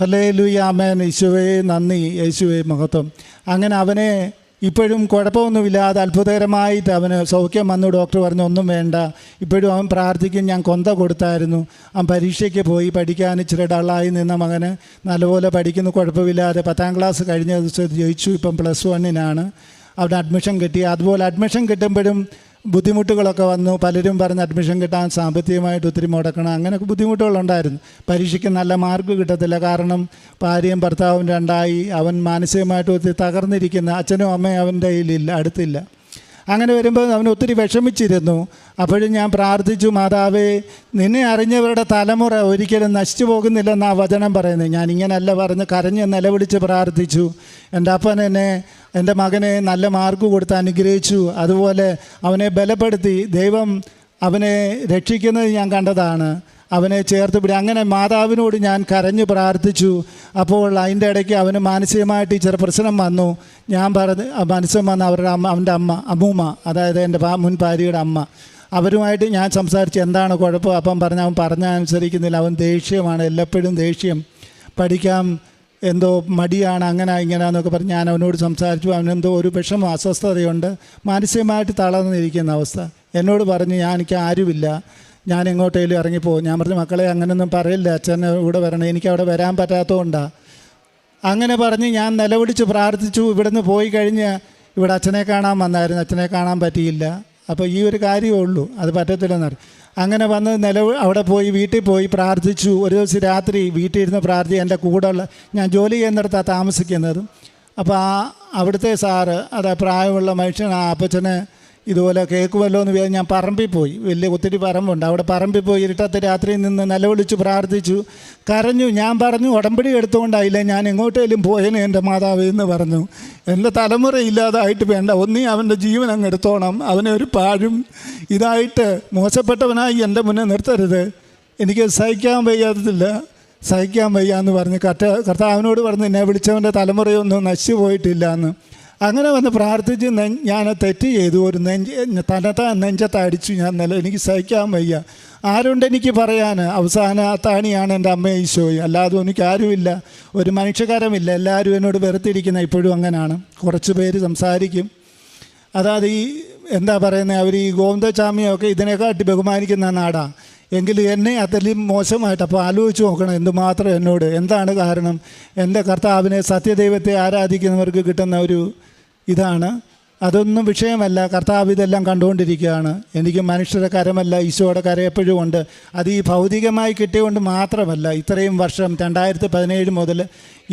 ഹല്ലേലൂയ, ആമേൻ, യേശുവേ നന്ദി, യേശുവേ മഹത്വം. അങ്ങനെ അവനെ ഇപ്പോഴും കുഴപ്പമൊന്നുമില്ലാതെ അത്ഭുതകരമായിട്ട് അവന് സൗഖ്യം വന്നു. ഡോക്ടർ പറഞ്ഞു ഒന്നും വേണ്ട, ഇപ്പോഴും അവൻ പ്രാർത്ഥിക്കും. ഞാൻ കൊന്ത കൊടുത്തായിരുന്നു. അവൻ പരീക്ഷയ്ക്ക് പോയി, പഠിക്കാൻ ഇച്ചിരി ഡള്ളായി നിന്ന മകന് നല്ലപോലെ പഠിക്കുന്നു, കുഴപ്പമില്ലാതെ 10ാം ക്ലാസ് കഴിഞ്ഞ ദിവസം ജയിച്ചു. ഇപ്പം +1 അവിടെ അഡ്മിഷൻ കിട്ടി. അതുപോലെ അഡ്മിഷൻ കിട്ടുമ്പോഴും ബുദ്ധിമുട്ടുകളൊക്കെ വന്നു. പലരും പറഞ്ഞ് അഡ്മിഷൻ കിട്ടാൻ സാമ്പത്തികമായിട്ട് ഒത്തിരി മുടക്കണം, അങ്ങനെയൊക്കെ ബുദ്ധിമുട്ടുകളുണ്ടായിരുന്നു. പരീക്ഷയ്ക്ക് നല്ല മാർക്ക് കിട്ടത്തില്ല, കാരണം ഭാര്യയും ഭർത്താവും 2ആയി. അവൻ മാനസികമായിട്ട് ഒത്തിരി തകർന്നിരിക്കുന്ന, അച്ഛനും അമ്മയും അവൻ്റെ കയ്യിലില്ല, അടുത്തില്ല. അങ്ങനെ വരുമ്പോൾ അവൻ ഒത്തിരി വിഷമിച്ചിരുന്നു. അപ്പോഴും ഞാൻ പ്രാർത്ഥിച്ചു, മാതാവേ നിന്നെ അറിഞ്ഞവരുടെ തലമുറ ഒരിക്കലും നശിച്ചു പോകുന്നില്ലെന്നാണ് വചനം പറയുന്നത്. ഞാനിങ്ങനല്ല പറഞ്ഞ് കരഞ്ഞ് നിലവിളിച്ച് പ്രാർത്ഥിച്ചു. എൻ്റെ അപ്പൻ എൻ്റെ മകനെ നല്ല മാർക്ക് കൊടുത്ത് അനുഗ്രഹിച്ചു. അതുപോലെ അവനെ ബലപ്പെടുത്തി. ദൈവം അവനെ രക്ഷിക്കുന്നത് ഞാൻ കണ്ടതാണ്, അവനെ ചേർത്ത് പിടി. അങ്ങനെ മാതാവിനോട് ഞാൻ കരഞ്ഞു പ്രാർത്ഥിച്ചു. അപ്പോൾ അതിൻ്റെ ഇടയ്ക്ക് അവന് മാനസികമായിട്ട് ചെറു പ്രശ്നം വന്നു. ഞാൻ പറഞ്ഞ് മനസ്സും വന്ന് അവൻ്റെ അമ്മൂമ്മ, അതായത് എൻ്റെ മുൻ ഭാര്യയുടെ അമ്മ, അവരുമായിട്ട് ഞാൻ സംസാരിച്ച് എന്താണ് കുഴപ്പം. അപ്പം അവൻ പറഞ്ഞാൽ അനുസരിക്കുന്നില്ല, അവൻ ദേഷ്യമാണ്, എല്ലപ്പോഴും ദേഷ്യം, പഠിക്കാൻ എന്തോ മടിയാണ്, അങ്ങനെ ഇങ്ങനെയാണെന്നൊക്കെ പറഞ്ഞ് ഞാൻ അവനോട് സംസാരിച്ചു. അവനെന്തോ ഒരു വിഷമം, അസ്വസ്ഥതയുണ്ട്, മാനസികമായിട്ട് തളർന്നിരിക്കുന്ന അവസ്ഥ. എന്നോട് പറഞ്ഞു എനിക്ക് ആരുമില്ല, ഞാൻ എങ്ങോട്ടേലും ഇറങ്ങിപ്പോകും. ഞാൻ പറഞ്ഞു മക്കളെ അങ്ങനെയൊന്നും പറയില്ല, അച്ഛനെ ഇവിടെ വരണം, എനിക്കവിടെ വരാൻ പറ്റാത്തതുകൊണ്ടാണ്. അങ്ങനെ പറഞ്ഞ് ഞാൻ നിലവിളിച്ച് പ്രാർത്ഥിച്ചു. ഇവിടുന്ന് പോയി കഴിഞ്ഞ് ഇവിടെ അച്ഛനെ കാണാൻ വന്നായിരുന്നു, അച്ഛനെ കാണാൻ പറ്റിയില്ല. അപ്പോൾ ഈ ഒരു കാര്യമേ ഉള്ളൂ, അത് പറ്റത്തില്ലെന്നറിയാം. അങ്ങനെ വന്ന് അവിടെ പോയി വീട്ടിൽ പോയി പ്രാർത്ഥിച്ചു. ഒരു ദിവസം രാത്രി വീട്ടിൽ ഇരുന്ന് പ്രാർത്ഥിച്ചു. എൻ്റെ കൂടെയുള്ള, ഞാൻ ജോലി ചെയ്യുന്നിടത്താണ് താമസിക്കുന്നതും. അപ്പോൾ അവിടുത്തെ സാറ്, പ്രായമുള്ള മനുഷ്യൻ, അപ്പച്ചനെ ഇതുപോലെ കേൾക്കുമല്ലോ എന്ന് വിചാരിച്ച് ഞാൻ പറമ്പിൽ പോയി. ഒത്തിരി പറമ്പുണ്ട്, അവിടെ പറമ്പിൽ പോയി ഇരുട്ടത്തെ രാത്രിയിൽ നിന്ന് നിലവിളിച്ച് പ്രാർത്ഥിച്ചു, കരഞ്ഞു. ഞാൻ പറഞ്ഞു ഉടമ്പടി എടുത്തുകൊണ്ടായില്ല, ഞാൻ എങ്ങോട്ടേലും പോയേനെ എൻ്റെ മാതാവ് എന്ന് പറഞ്ഞു. എൻ്റെ തലമുറ ഇല്ലാതായിട്ട് വേണ്ട, ഒന്നീ അവൻ്റെ ജീവൻ അങ്ങ് എടുത്തോണം, അവനെ ഒരു പാഴും ഇതായിട്ട് മോശപ്പെട്ടവനായി എൻ്റെ മുന്നേ നിർത്തരുത്, എനിക്ക് സഹിക്കാൻ വയ്യാന്ന് പറഞ്ഞ് കർത്താവിനോട് പറഞ്ഞ് എന്നെ വിളിച്ചവൻ്റെ തലമുറയൊന്നും നശിച്ചു പോയിട്ടില്ല എന്ന്. അങ്ങനെ വന്ന് പ്രാർത്ഥിച്ച് ഞാൻ തെറ്റ് ചെയ്തു. ഒരു നെഞ്ചത്ത് അടിച്ചു ഞാൻ. എനിക്ക് സഹിക്കാൻ വയ്യ. ആരുണ്ട് എനിക്ക് പറയാൻ? അവസാന താണിയാണ് എൻ്റെ അമ്മ ഈശോയും. അല്ലാതെ എനിക്ക് ആരുമില്ല, ഒരു മനുഷ്യകരമില്ല. എല്ലാവരും എന്നോട് വെറുത്തിരിക്കുന്ന ഇപ്പോഴും അങ്ങനെയാണ്. കുറച്ച് പേര് സംസാരിക്കും, അതായത് ഈ എന്താ പറയുന്നത്, അവർ ഈ ഗോവിന്ദചാമിയൊക്കെ ഇതിനെക്കാട്ടി ബഹുമാനിക്കുന്ന നാടാണ്. എങ്കിലും എന്നെ അതിലും മോശമായിട്ട്. അപ്പോൾ ആലോചിച്ച് നോക്കണം എന്തുമാത്രം എന്നോട്. എന്താണ് കാരണം? എൻ്റെ കർത്താവിനെ, സത്യദൈവത്തെ ആരാധിക്കുന്നവർക്ക് കിട്ടുന്ന ഒരു ഇതാണ്. അതൊന്നും വിഷയമല്ല. കർത്താവ് ഇതെല്ലാം കണ്ടുകൊണ്ടിരിക്കുകയാണ്. എനിക്ക് മനുഷ്യരുടെ കരമല്ല, ഈശോയുടെ കരം എപ്പോഴും ഉണ്ട്. അത് ഈ ഭൗതികമായി കിട്ടിയതുകൊണ്ട് മാത്രമല്ല. ഇത്രയും വർഷം 2017 മുതൽ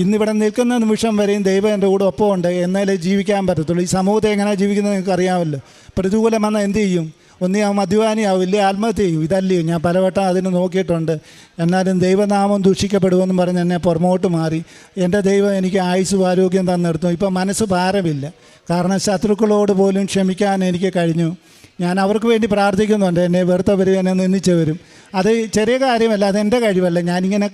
ഇന്നിവിടെ നിൽക്കുന്ന നിമിഷം വരെയും ദൈവം എൻ്റെ കൂടെ ഒപ്പമുണ്ട്. എന്നാലേ ജീവിക്കാൻ പറ്റത്തുള്ളൂ. ഈ സമൂഹത്തെ എങ്ങനെയാണ് ജീവിക്കുന്നത് നിങ്ങൾക്ക് അറിയാമല്ലോ. പ്രതികൂലം വന്നാൽ എന്ത് ചെയ്യും? ഒന്നീ ആ മദ്യപാനിയാവും, ഇല്ലേ ആത്മഹത്യ ചെയ്യും. ഇതല്ലയോ? ഞാൻ പലവട്ടം അതിന് നോക്കിയിട്ടുണ്ട്. എന്നാലും ദൈവനാമം ദൂഷിക്കപ്പെടുമെന്ന് പറഞ്ഞ് എന്നെ പുറമോട്ട് മാറി. എൻ്റെ ദൈവം എനിക്ക് ആയുസ്സും ആരോഗ്യം തന്നെടുത്തു. ഇപ്പം മനസ്സ് ഭാരമില്ല. കാരണം ശത്രുക്കളോട് പോലും ക്ഷമിക്കാൻ എനിക്ക് കഴിഞ്ഞു. ഞാൻ അവർക്ക് വേണ്ടി പ്രാർത്ഥിക്കുന്നുണ്ട്. എന്നെ വെറുത്തവരും എന്നെ നിന്ദിച്ചവരും. അത് ചെറിയ കാര്യമല്ല, അതെൻ്റെ കഴിവല്ല. ഞാനിങ്ങനെ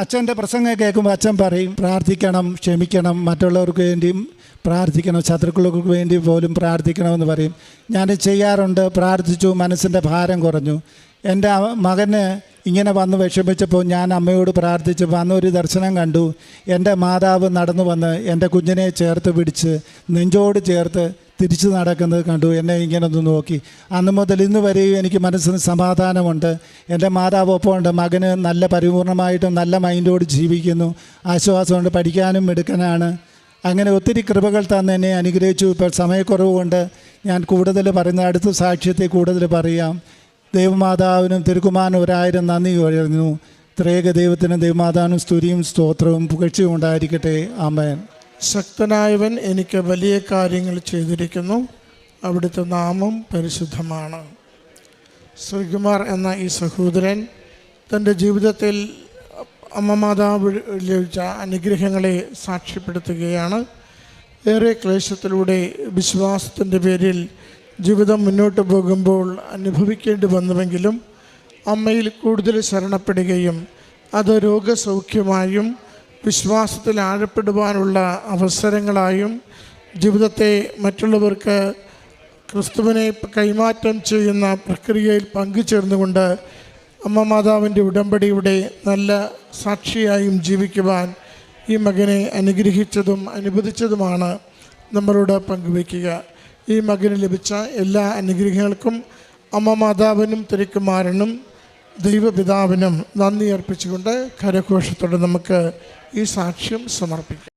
അച്ഛൻ്റെ പ്രസംഗം കേൾക്കുമ്പോൾ അച്ഛൻ പറയും, പ്രാർത്ഥിക്കണം, ക്ഷമിക്കണം, മറ്റുള്ളവർക്ക് വേണ്ടിയും പ്രാർത്ഥിക്കണം, ശത്രുക്കൾക്ക് വേണ്ടി പോലും പ്രാർത്ഥിക്കണമെന്ന് പറയും. ഞാൻ ചെയ്യാറുണ്ട്. പ്രാർത്ഥിച്ചു, മനസ്സിൻ്റെ ഭാരം കുറഞ്ഞു. എൻ്റെ മകന് ഇങ്ങനെ വന്ന് വിഷമിച്ചപ്പോൾ ഞാൻ അമ്മയോട് പ്രാർത്ഥിച്ചപ്പോൾ അന്നൊരു ദർശനം കണ്ടു. എൻ്റെ മാതാവ് നടന്നു വന്ന് എൻ്റെ കുഞ്ഞിനെ ചേർത്ത് പിടിച്ച് നെഞ്ചോട് ചേർത്ത് തിരിച്ചു നടക്കുന്നത് കണ്ടു. എന്നെ ഇങ്ങനെ ഒന്ന് നോക്കി. അന്ന് മുതൽ ഇന്ന് വരെയും എനിക്ക് മനസ്സിന് സമാധാനമുണ്ട്. എൻ്റെ മാതാവ് ഒപ്പമുണ്ട്. മകന് നല്ല പരിപൂർണമായിട്ടും നല്ല മൈൻഡോട് ജീവിക്കുന്നു. ആശ്വാസമുണ്ട്. പഠിക്കാനും മിടുക്കനാണ്. അങ്ങനെ ഒത്തിരി കൃപകൾ തന്നെ എന്നെ അനുഗ്രഹിച്ചു. ഇപ്പോൾ സമയക്കുറവ് കൊണ്ട് ഞാൻ കൂടുതൽ പറയുന്ന അടുത്ത സാക്ഷ്യത്തെ കൂടുതൽ പറയാം. ദൈവമാതാവിനും തിരുക്കുമാരനും 1000 നന്ദി പറയുന്നു. ത്രേക ദൈവത്തിനും ദൈവമാതാവിനും സ്തുതിയും സ്തോത്രവും പുകഴ്ചയും ഉണ്ടായിരിക്കട്ടെ. ആമേൻ. ശക്തനായവൻ എനിക്ക് വലിയ കാര്യങ്ങൾ ചെയ്തിരിക്കുന്നു, അവിടുത്തെ നാമം പരിശുദ്ധമാണ്. ശ്രീകുമാർ എന്ന ഈ സഹോദരൻ തൻ്റെ ജീവിതത്തിൽ അമ്മ മാതാവ് ലഭിച്ച അനുഗ്രഹങ്ങളെ സാക്ഷ്യപ്പെടുത്തുകയാണ്. ഏറെ ക്ലേശത്തിലൂടെ വിശ്വാസത്തിൻ്റെ പേരിൽ ജീവിതം മുന്നോട്ട് പോകുമ്പോൾ അനുഭവിക്കേണ്ടി വന്നുവെങ്കിലും അമ്മയിൽ കൂടുതൽ ശരണപ്പെടുകയും അത് രോഗസൗഖ്യമായും വിശ്വാസത്തിൽ ആഴപ്പെടുവാനുള്ള അവസരങ്ങളായും ജീവിതത്തെ മറ്റുള്ളവർക്ക് ക്രിസ്തുവിനെ കൈമാറ്റം ചെയ്യുന്ന പ്രക്രിയയിൽ പങ്കുചേർന്നുകൊണ്ട് അമ്മ മാതാവിൻ്റെ ഉടമ്പടിയുടെ നല്ല സാക്ഷിയായും ജീവിക്കുവാൻ ഈ മകനെ അനുഗ്രഹിച്ചതും അനുവദിച്ചതുമാണ് നമ്മളോട് പങ്കുവയ്ക്കുക. ഈ മകന് ലഭിച്ച എല്ലാ അനുഗ്രഹങ്ങൾക്കും അമ്മ മാതാവിനും തിരുക്കുമാരനും ദൈവപിതാവിനും നന്ദി അർപ്പിച്ചുകൊണ്ട് കരഘോഷത്തോടെ നമുക്ക് ഈ സാക്ഷ്യം സമർപ്പിക്കാം.